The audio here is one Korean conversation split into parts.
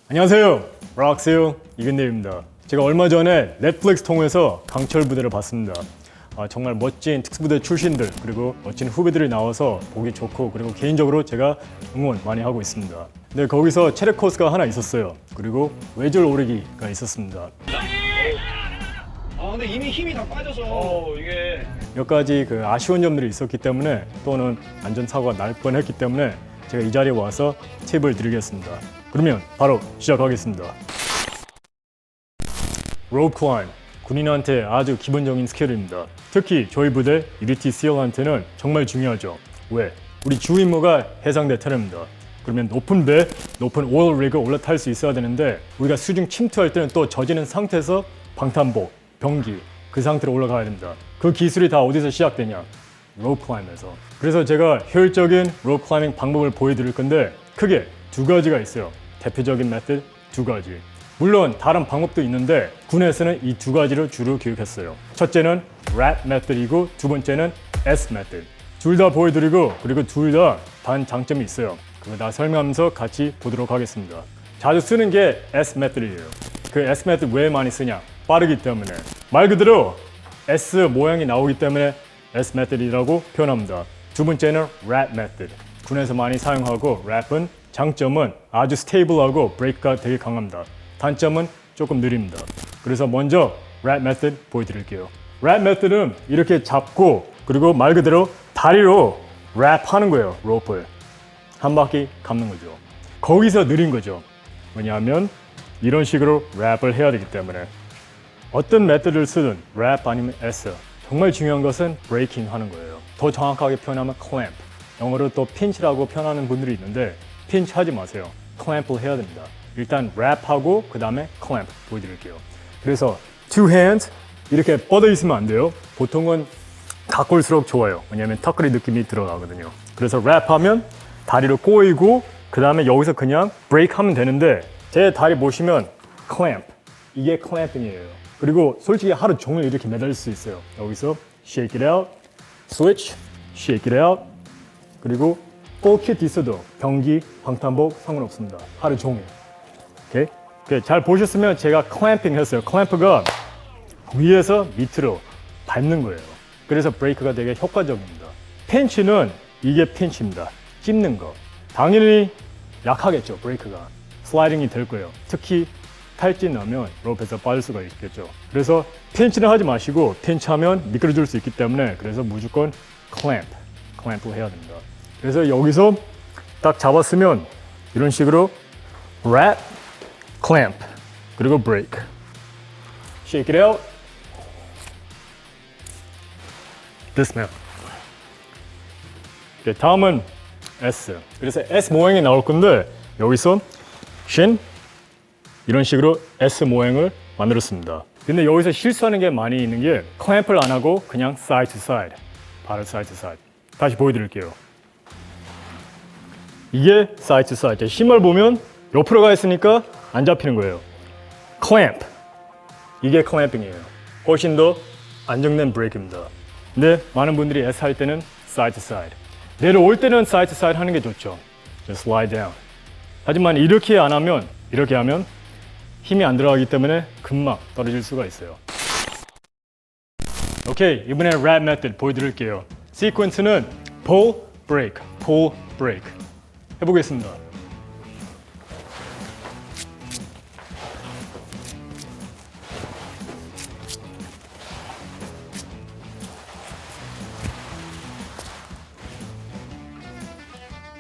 안녕하세요. 락세요 이근대입니다. 제가 얼마 전에 넷플릭스 통해서 강철 부대를 봤습니다. 정말 멋진 특수부대 출신들 그리고 멋진 후배들이 나와서 보기 좋고 그리고 개인적으로 제가 응원 많이 하고 있습니다. 근데 거기서 체력 코스가 하나 있었어요. 그리고 외줄 오르기가 있었습니다. 근데 이미 힘이 다 빠져서 이게 몇 가지 아쉬운 점들이 있었기 때문에 또는 안전사고가 날 뻔했기 때문에 제가 이 자리에 와서 팁을 드리겠습니다. 그러면 바로 시작하겠습니다. 로프 클라임, 군인한테 아주 기본적인 스킬입니다. 특히 저희 부대 UDT SEAL한테는 정말 중요하죠. 왜? 우리 주 임무가 해상대 테러입니다. 그러면 높은 배, 높은 오일 리그 올라탈 수 있어야 되는데 우리가 수중 침투할 때는 또 젖은 상태에서 방탄복, 병기 그 상태로 올라가야 됩니다. 그 기술이 다 어디서 시작되냐? 로프 클라임에서. 그래서 제가 효율적인 로프 클라이밍 방법을 보여드릴 건데 크게 두 가지가 있어요. 대표적인 메시드 두 가지. 물론 다른 방법도 있는데 군에서는 이 두 가지를 주로 교육했어요. 첫째는 랩 메시드이고 두 번째는 S 메시드. 둘 다 보여드리고 그리고 둘 다 단장점이 있어요. 그거 다 설명하면서 같이 보도록 하겠습니다. 자주 쓰는 게 S 메시드예요. 그 S 메시드 왜 많이 쓰냐? 빠르기 때문에. 말 그대로 S 모양이 나오기 때문에 S 메시드라고 표현합니다. 두 번째는 랩 메시드. 군에서 많이 사용하고 랩은 장점은 아주 스테이블하고 브레이크가 되게 강합니다. 단점은 조금 느립니다. 그래서 먼저 랩 메시드 보여드릴게요. 랩 메시드는 이렇게 잡고 그리고 말 그대로 다리로 랩하는 거예요. 로프를 한 바퀴 감는 거죠. 거기서 느린 거죠. 왜냐하면 이런 식으로 랩을 해야 되기 때문에. 어떤 메시드를 쓰든 랩 아니면 S, 정말 중요한 것은 브레이킹 하는 거예요. 더 정확하게 표현하면 clamp, 영어로 또 pinch라고 표현하는 분들이 있는데 pinch 하지 마세요. clamp을 해야 됩니다. 일단 랩하고 그 다음에 clamp 보여드릴게요. 그래서 two hands 이렇게 뻗어 있으면 안 돼요. 보통은 가꿀수록 좋아요. 왜냐하면 턱걸이 느낌이 들어가거든요. 그래서 랩하면 다리를 꼬이고 그 다음에 여기서 그냥 브레이크 하면 되는데 제 다리 보시면 clamp, 이게 clamping이에요. 그리고 솔직히 하루 종일 이렇게 매달릴 수 있어요. 여기서 shake it out, switch, shake it out. 그리고 full kit 있어도 병기, 방탄복 상관없습니다. 하루 종일. 오케이? 잘 보셨으면 제가 clamping 했어요. clamp가 위에서 밑으로 밟는 거예요. 그래서 브레이크가 되게 효과적입니다. pinch는 이게 pinch입니다. 찝는 거. 당연히 약하겠죠, 브레이크가. 슬라이딩이 될 거예요. 특히 탈진 나면 로프에서 빠질 수가 있겠죠. 그래서 핀치는 하지 마시고 핀치하면 미끄러질 수 있기 때문에 그래서 무조건 클램프를 해야 됩니다. 그래서 여기서 딱 잡았으면 이런 식으로 랩, 클램프, 그리고 브레이크. Shake it out. Dismount. 다음은 S. 그래서 S 모양이 나올 건데 여기서 shin 이런 식으로 S 모양을 만들었습니다. 근데 여기서 실수하는 게 많이 있는 게 클램프를 안 하고 그냥 side to side, 발을 side to side. 다시 보여드릴게요. 이게 side to side. 힘을 보면 옆으로 가 있으니까 안 잡히는 거예요. clamp, 이게 clamping이에요. 훨씬 더 안정된 브레이크입니다. 근데 많은 분들이 S 할 때는 side to side. 내려올 때는 side to side 하는 게 좋죠. Just lie down. 하지만 이렇게 안 하면, 이렇게 하면 힘이 안 들어가기 때문에 금방 떨어질 수가 있어요. 오케이, 이번에 랩 메시드 보여드릴게요. 시퀀스는 pull, break, pull, break. 해보겠습니다.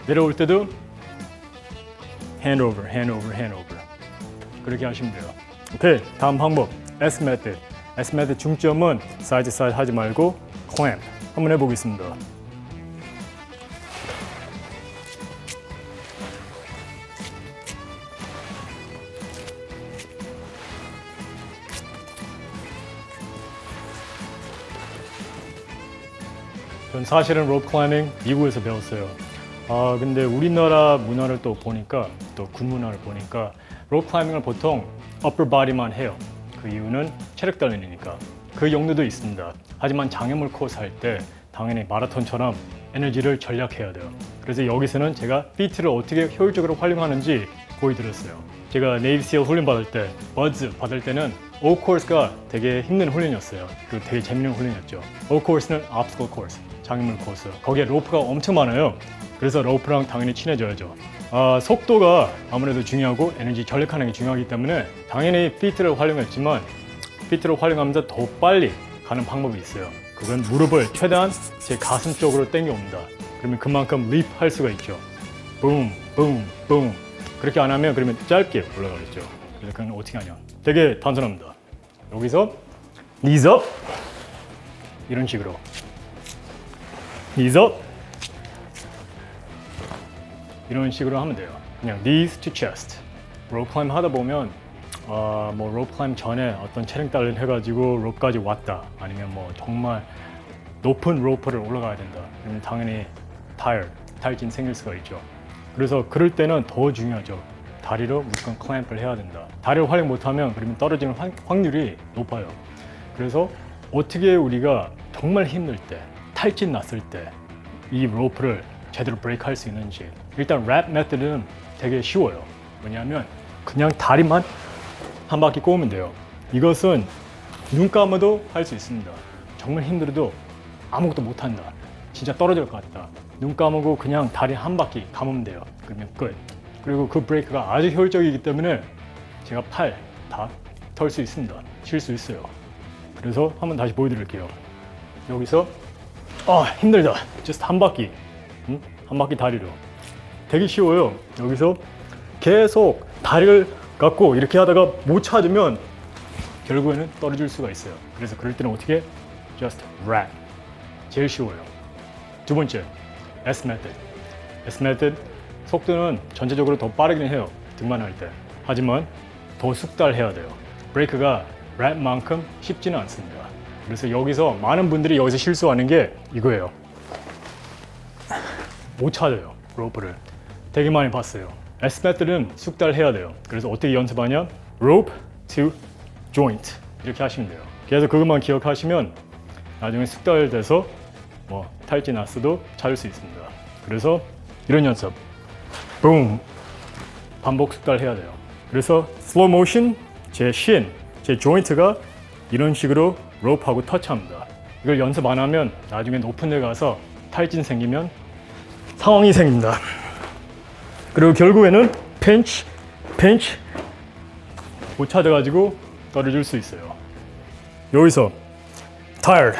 내려올 때도 hand over, hand over, hand over. 그렇게 하시면 돼요. 오케이, 다음 방법 S 메시드. S 메시드 중점은 사이드 사이드 하지 말고 clamp 한번 해보겠습니다. 전 사실은 로프 클라이밍 미국에서 배웠어요. 근데 우리나라 문화를 또 보니까 또 군 문화를 보니까 로프 클라이밍을 보통 upper body만 해요. 그 이유는 체력 단련이니까. 그 용도도 있습니다. 하지만 장애물 코스 할 때 당연히 마라톤처럼 에너지를 절약해야 돼요. 그래서 여기서는 제가 피트를 어떻게 효율적으로 활용하는지 보여드렸어요. 제가 네이비시얼 훈련 받을 때, 버즈 받을 때는 O 코스가 되게 힘든 훈련이었어요. 그리고 되게 재밌는 훈련이었죠. O 코스는 obstacle course, 장애물 코스. 거기에 로프가 엄청 많아요. 그래서 로프랑 당연히 친해져야죠. 속도가 아무래도 중요하고 에너지 절약하는 게 중요하기 때문에 당연히 피트를 활용했지만 피트를 활용하면서 더 빨리 가는 방법이 있어요. 그건 무릎을 최대한 제 가슴 쪽으로 당겨옵니다. 그러면 그만큼 립 할 수가 있죠. 붐, 붐, 붐. 그렇게 안 하면 그러면 짧게 올라가겠죠. 그래서 그건 어떻게 하냐. 되게 단순합니다. 여기서 knees up 이런 식으로 knees up 이런 식으로 하면 돼요. 그냥 knees to chest. rope climb 하다 보면 뭐 rope climb 전에 어떤 체력 단련 해가지고 rope까지 왔다. 아니면 뭐 정말 높은 로프를 올라가야 된다. 그러면 당연히 탈진 생길 수가 있죠. 그래서 그럴 때는 더 중요하죠. 다리로 무조건 클램프를 해야 된다. 다리를 활용 못하면 그러면 떨어지는 확률이 높아요. 그래서 어떻게 우리가 정말 힘들 때, 탈진 났을 때 이 로프를 제대로 브레이크 할 수 있는지. 일단 랩 메थ드는 되게 쉬워요. 왜냐하면 그냥 다리만 한 바퀴 꼬으면 돼요. 이것은 눈 감아도 할 수 있습니다. 정말 힘들어도 아무것도 못한다. 진짜 떨어질 것 같다. 눈 감고 그냥 다리 한 바퀴 감으면 돼요. 그러면 끝. 그리고 그 브레이크가 아주 효율적이기 때문에 제가 팔 다 털 수 있습니다. 쉴 수 있어요. 그래서 한번 다시 보여드릴게요. 여기서 힘들다. just 한 바퀴. 한 바퀴 다리로. 되게 쉬워요. 여기서 계속 다리를 갖고 이렇게 하다가 못 찾으면 결국에는 떨어질 수가 있어요. 그래서 그럴 때는 어떻게? just wrap. 제일 쉬워요. 두 번째, S method. S method 속도는 전체적으로 더 빠르긴 해요. 등반할 때. 하지만 더 숙달해야 돼요. 브레이크가 랩만큼 쉽지는 않습니다. 그래서 여기서 많은 분들이 여기서 실수하는 게 이거예요. 못 찾아요, 로프를. 되게 많이 봤어요. S method는 숙달해야 돼요. 그래서 어떻게 연습하냐? rope to joint 이렇게 하시면 돼요. 그래서 그것만 기억하시면 나중에 숙달돼서 뭐 탈진 났어도 찾을 수 있습니다. 그래서 이런 연습, boom 반복 숙달해야 돼요. 그래서 슬로우 모션 제 신, 제 조인트가 이런 식으로 로프하고 터치합니다. 이걸 연습 안 하면 나중에 높은 데 가서 탈진 생기면 상황이 생깁니다. 그리고 결국에는 pinch 못 찾아가지고 떨어질 수 있어요. 여기서 tired,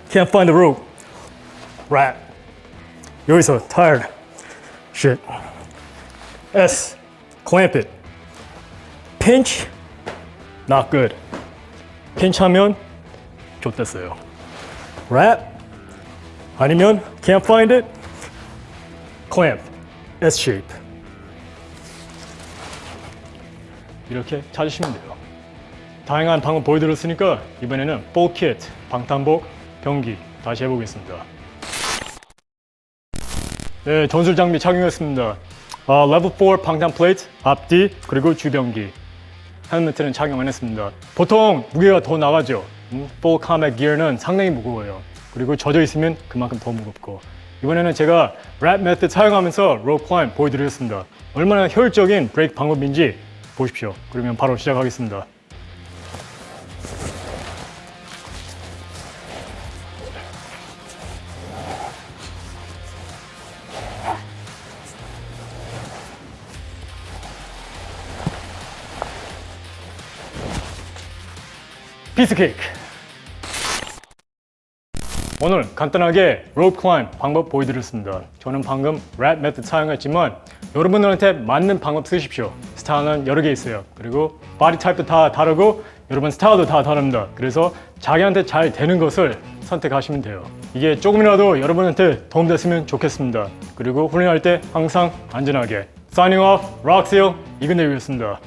can't find the rope, rat. 여기서 tired, shit, S, clamp it, pinch, not good. pinch 하면 좆됐어요. rat 아니면 can't find it, clamp, S shape. 이렇게 찾으시면 돼요. 다양한 방법 보여드렸으니까 이번에는 full kit, 방탄복, 병기 다시 해보겠습니다. 네, 전술 장비 착용했습니다. 레벨 4 방탄 플레이트, 앞뒤, 그리고 주병기. 헬멧은 착용 안 했습니다. 보통 무게가 더 나가죠. full combat gear는 상당히 무거워요. 그리고 젖어 있으면 그만큼 더 무겁고. 이번에는 제가 랩 메থ드 사용하면서 rope climb 보여드리겠습니다. 얼마나 효율적인 브레이크 방법인지 보십시오. 그러면 바로 시작하겠습니다. 피스킥. 오늘 간단하게 rope climb 방법 보여드렸습니다. 저는 방금 랩 메থ드 사용했지만 여러분들한테 맞는 방법 쓰십시오. 스타일은 여러 개 있어요. 그리고 바디 타입도 다 다르고 여러분 스타일도 다 다릅니다. 그래서 자기한테 잘 되는 것을 선택하시면 돼요. 이게 조금이라도 여러분한테 도움됐으면 좋겠습니다. 그리고 훈련할 때 항상 안전하게. Signing off, Roxil 이근대유였습니다.